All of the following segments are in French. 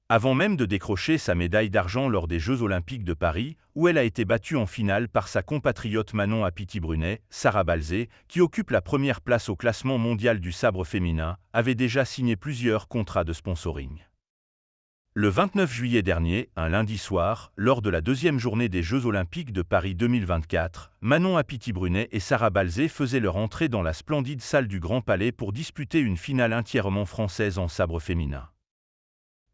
Avant même de décrocher sa médaille d'argent lors des Jeux Olympiques de Paris, où elle a été battue en finale par sa compatriote Manon Apiti-Brunet, Sarah Balzé, qui occupe la première place au classement mondial du sabre féminin, avait déjà signé plusieurs contrats de sponsoring. Le 29 juillet dernier, un lundi soir, lors de la deuxième journée des Jeux Olympiques de Paris 2024, Manon Apiti-Brunet et Sarah Balzé faisaient leur entrée dans la splendide salle du Grand Palais pour disputer une finale entièrement française en sabre féminin.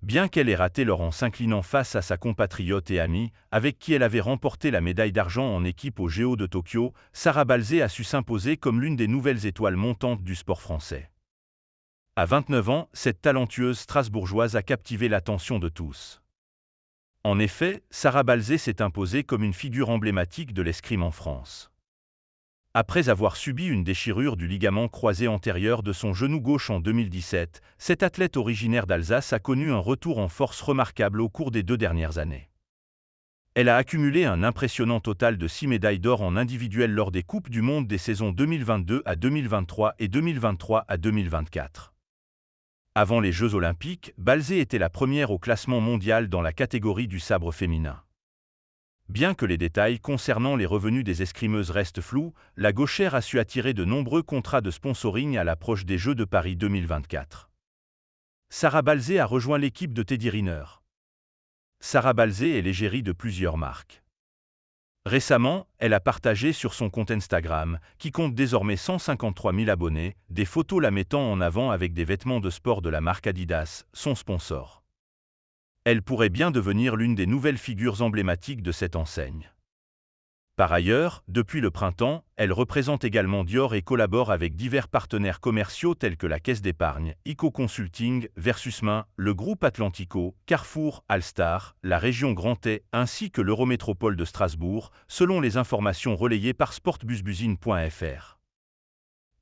Bien qu'elle ait raté lors en s'inclinant face à sa compatriote et amie, avec qui elle avait remporté la médaille d'argent en équipe aux JO de Tokyo, Sarah Balzé a su s'imposer comme l'une des nouvelles étoiles montantes du sport français. À 29 ans, cette talentueuse Strasbourgeoise a captivé l'attention de tous. En effet, Sarah Balzé s'est imposée comme une figure emblématique de l'escrime en France. Après avoir subi une déchirure du ligament croisé antérieur de son genou gauche en 2017, cette athlète originaire d'Alsace a connu un retour en force remarquable au cours des 2 dernières années. Elle a accumulé un impressionnant total de 6 médailles d'or en individuel lors des Coupes du Monde des saisons 2022 à 2023 et 2023 à 2024. Avant les Jeux Olympiques, Balzé était la première au classement mondial dans la catégorie du sabre féminin. Bien que les détails concernant les revenus des escrimeuses restent flous, la gauchère a su attirer de nombreux contrats de sponsoring à l'approche des Jeux de Paris 2024. Sarah Balzé a rejoint l'équipe de Teddy Riner. Sarah Balzé est l'égérie de plusieurs marques. Récemment, elle a partagé sur son compte Instagram, qui compte désormais 153 000 abonnés, des photos la mettant en avant avec des vêtements de sport de la marque Adidas, son sponsor. Elle pourrait bien devenir l'une des nouvelles figures emblématiques de cette enseigne. Par ailleurs, depuis le printemps, elle représente également Dior et collabore avec divers partenaires commerciaux tels que la Caisse d'épargne, ICO Consulting, Versus Main, le groupe Atlantico, Carrefour, Alstar, la région Grand Est, ainsi que l'Eurométropole de Strasbourg, selon les informations relayées par sportbusbusine.fr.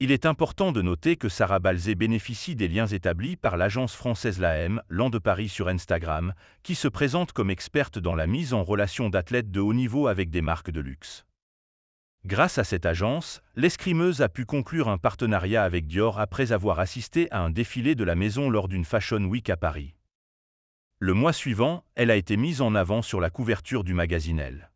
Il est important de noter que Sarah Balzé bénéficie des liens établis par l'agence française l'AM, Land de Paris sur Instagram, qui se présente comme experte dans la mise en relation d'athlètes de haut niveau avec des marques de luxe. Grâce à cette agence, l'escrimeuse a pu conclure un partenariat avec Dior après avoir assisté à un défilé de la maison lors d'une Fashion Week à Paris. Le mois suivant, elle a été mise en avant sur la couverture du magazine Elle.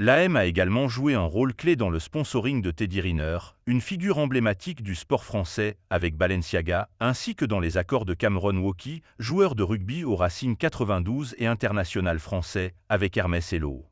L'AM a également joué un rôle clé dans le sponsoring de Teddy Riner, une figure emblématique du sport français, avec Balenciaga, ainsi que dans les accords de Cameron Wauquiez, joueur de rugby au Racing 92 et international français, avec Hermès et Loewe.